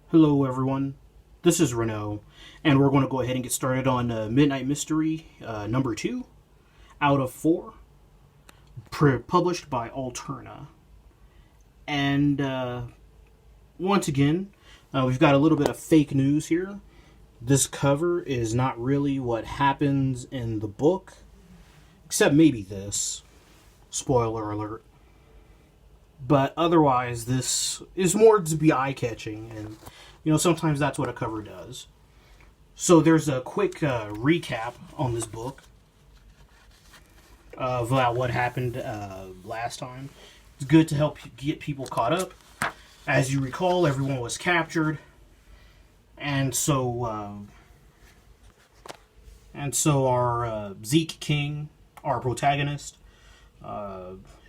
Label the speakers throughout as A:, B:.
A: Hello, everyone. This is Renault, and we're going to go ahead and get started on Midnight Mystery number 2 out of 4, published by Alterna. And once again, we've got a little bit of fake news here. This cover is not really what happens in the book, except maybe this. Spoiler alert. But otherwise, this is more to be eye-catching, and sometimes that's what a cover does. So there's a quick recap on this book of what happened last time. It's good to help get people caught up. As you recall, everyone was captured, and so our Zeke King, our protagonist,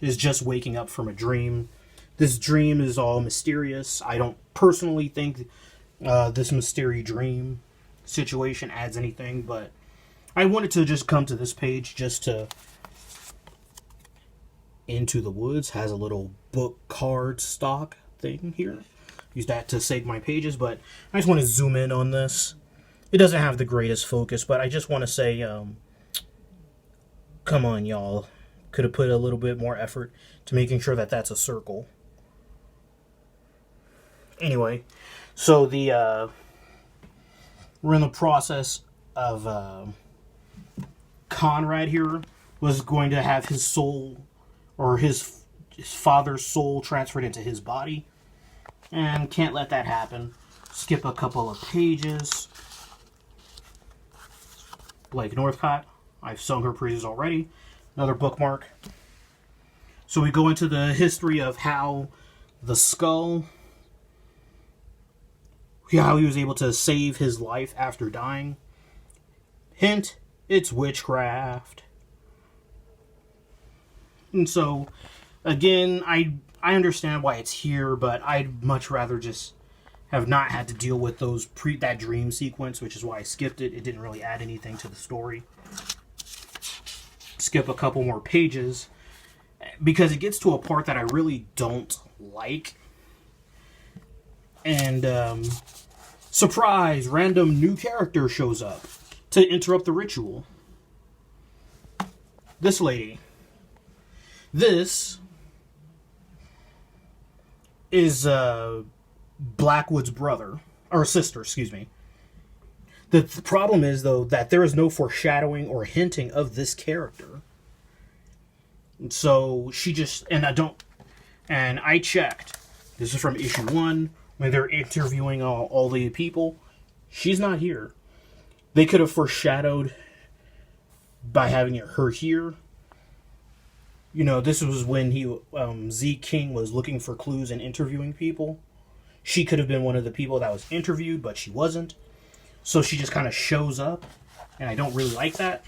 A: is just waking up from a dream. This dream is all mysterious. I don't personally think this mysterious dream situation adds anything, but I wanted to just come to this page just to... Into the Woods has a little book card stock thing here. Use that to save my pages, but I just want to zoom in on this. It doesn't have the greatest focus, but I just want to say, come on, y'all. Could have put a little bit more effort to making sure that that's a circle. Anyway, so we're in the process of Conrad here was going to have his soul, or his father's soul, transferred into his body, and can't let that happen. Skip a couple of pages. Blake Northcott, I've sung her praises already. Another bookmark. So we go into the history of how the skull, how he was able to save his life after dying. Hint, it's witchcraft. And so, again, I understand why it's here, but I'd much rather just have not had to deal with that dream sequence, which is why I skipped it. It didn't really add anything to the story. Skip a couple more pages because it gets to a part that I really don't like. And surprise, random new character shows up to interrupt the ritual. This lady. This is Blackwood's brother, or sister, excuse me. The problem is, though, that there is no foreshadowing or hinting of this character. So she just, and I checked. This is from issue 1, when they're interviewing all the people. She's not here. They could have foreshadowed by having her here. This was when Zeke King was looking for clues and interviewing people. She could have been one of the people that was interviewed, but she wasn't. So she just kind of shows up, and I don't really like that.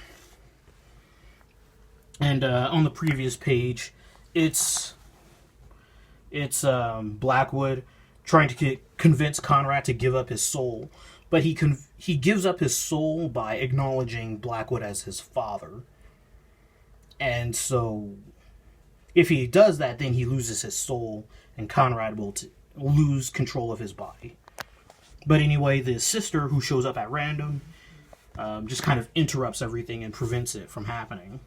A: And on the previous page, it's Blackwood trying to convince Conrad to give up his soul, but he gives up his soul by acknowledging Blackwood as his father. And so, if he does that, then he loses his soul, and Conrad will lose control of his body. But anyway, the sister, who shows up at random, just kind of interrupts everything and prevents it from happening.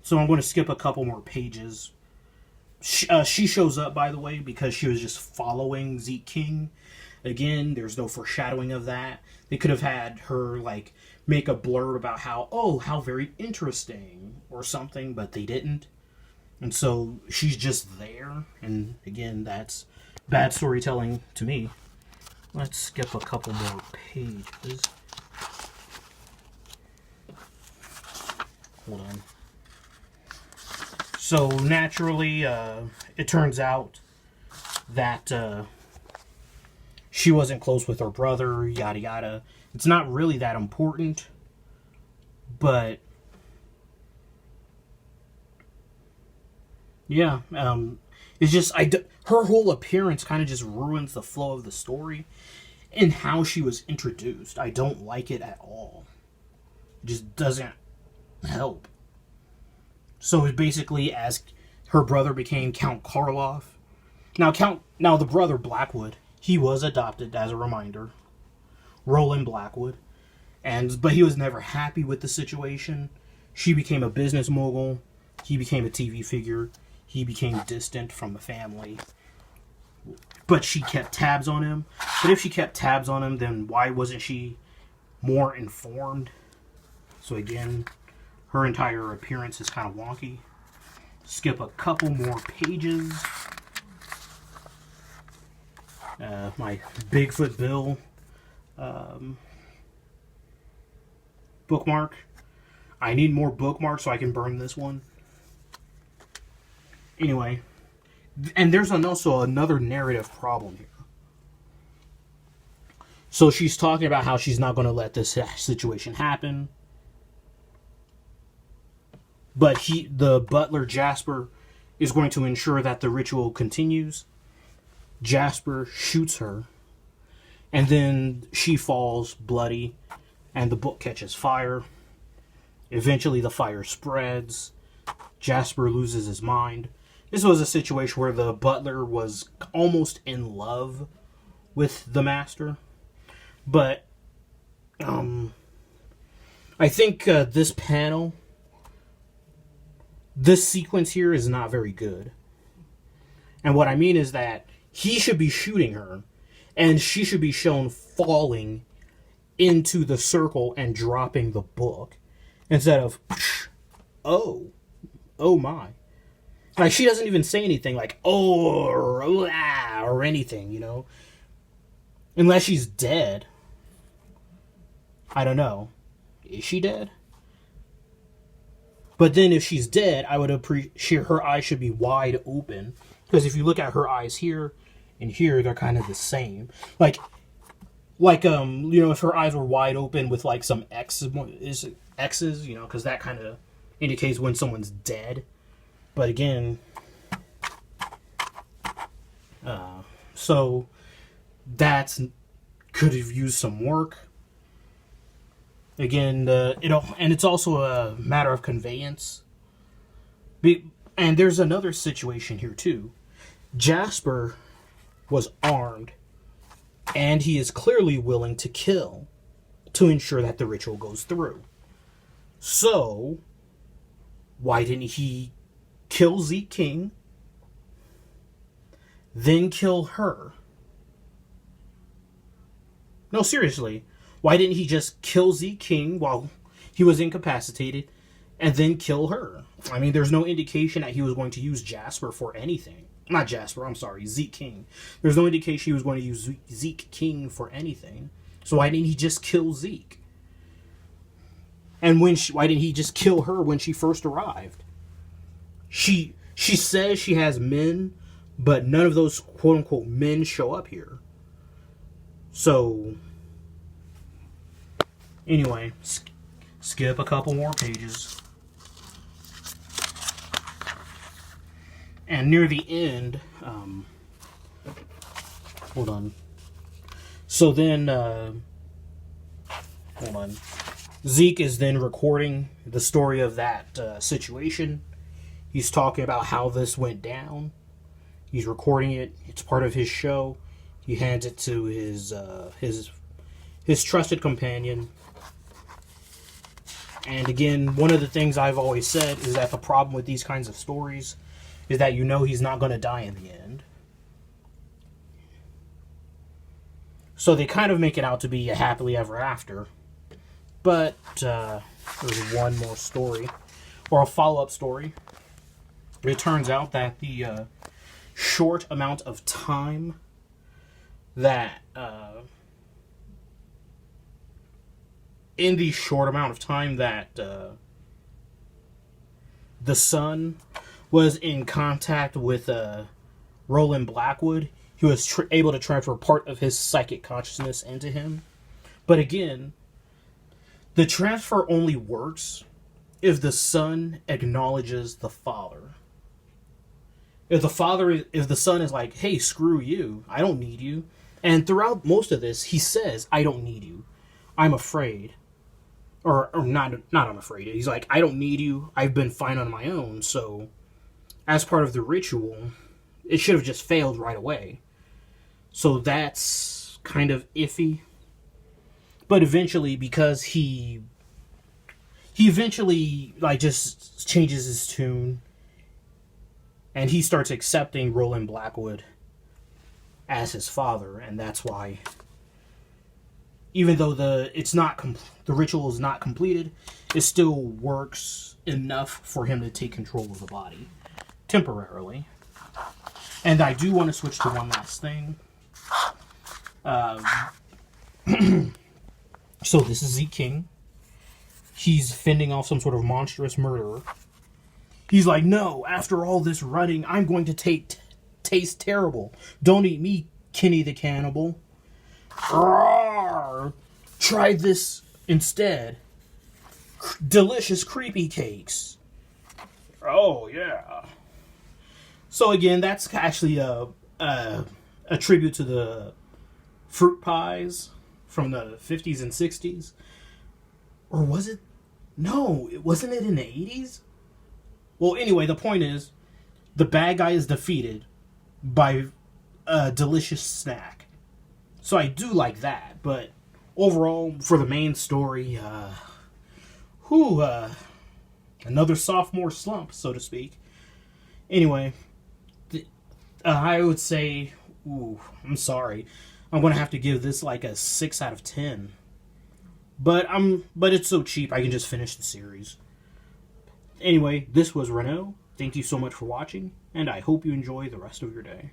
A: So I'm going to skip a couple more pages. She shows up, by the way, because she was just following Zeke King. Again, there's no foreshadowing of that. They could have had her, make a blurb about how very interesting, or something, but they didn't. And so she's just there. And again, that's bad storytelling to me. Let's skip a couple more pages. Hold on. So naturally, it turns out that she wasn't close with her brother, yada yada. It's not really that important, but yeah, it's just her whole appearance kind of just ruins the flow of the story and how she was introduced. I don't like it at all. It just doesn't help. So it basically, as her brother became Count Karloff. Now the brother Blackwood, he was adopted, as a reminder, Roland Blackwood, but he was never happy with the situation. She became a business mogul. He became a TV figure. He became distant from the family. But she kept tabs on him. But if she kept tabs on him, then why wasn't she more informed? So again, her entire appearance is kind of wonky. Skip a couple more pages. My Bigfoot Bill bookmark. I need more bookmarks so I can burn this one. Anyway, and there's also another narrative problem here. So she's talking about how she's not going to let this situation happen. But the butler, Jasper, is going to ensure that the ritual continues. Jasper shoots her. And then she falls bloody. And the book catches fire. Eventually the fire spreads. Jasper loses his mind. This was a situation where the butler was almost in love with the master. But I think this sequence here is not very good. And what I mean is that he should be shooting her, and she should be shown falling into the circle and dropping the book, instead of, oh my. Like, she doesn't even say anything like, oh, or anything, you know? Unless she's dead. I don't know. Is she dead? But then if she's dead, I would appreciate her eyes should be wide open. Because if you look at her eyes here and here, they're kind of the same. Like you know, if her eyes were wide open with like some X's, you know, because that kind of indicates when someone's dead. But again, so that's could have used some work. Again, and it's also a matter of conveyance. And there's another situation here too. Jasper was armed, and he is clearly willing to kill to ensure that the ritual goes through. So, why didn't he kill Zeke King, then kill her? No, seriously. Why didn't he just kill Zeke King while he was incapacitated and then kill her? I mean, there's no indication that he was going to use Jasper for anything. Not Jasper, I'm sorry, Zeke King. There's no indication he was going to use Zeke King for anything. So why didn't he just kill Zeke? And why didn't he just kill her when she first arrived? She says she has men, but none of those quote-unquote men show up here. So, anyway, skip a couple more pages. And near the end, hold on. So then, hold on. Zeke is then recording the story of that situation. He's talking about how this went down. He's recording it. It's part of his show. He hands it to his trusted companion. And again, one of the things I've always said is that the problem with these kinds of stories is that you know he's not going to die in the end. So they kind of make it out to be a happily ever after. But there's one more story, or a follow-up story. It turns out that the short amount of time that the son was in contact with Roland Blackwood, he was able to transfer part of his psychic consciousness into him. But again, the transfer only works if the son acknowledges the father. If the son is like, hey, screw you, I don't need you. And throughout most of this, he says, I don't need you. I'm afraid. Or not I'm afraid. He's like, I don't need you. I've been fine on my own. So, as part of the ritual, it should have just failed right away. So that's kind of iffy. But eventually, because he eventually like just changes his tune, and he starts accepting Roland Blackwood as his father, and that's why, even though the ritual is not completed, it still works enough for him to take control of the body temporarily. And I do want to switch to one last thing. So this is Zeke King. He's fending off some sort of monstrous murderer. He's like, no, after all this running, I'm going to taste terrible. Don't eat me, Kenny the Cannibal. Rawr! Try this instead. Delicious creepy cakes. Oh, yeah. So again, that's actually a tribute to the fruit pies from the 50s and 60s. Or was it? No, wasn't it in the 80s? Well, anyway, the point is, the bad guy is defeated by a delicious snack. So I do like that, but overall, for the main story, another sophomore slump, so to speak. Anyway, I would say, I'm sorry. I'm going to have to give this like a 6 out of 10. But it's so cheap, I can just finish the series. Anyway, this was Renault. Thank you so much for watching, and I hope you enjoy the rest of your day.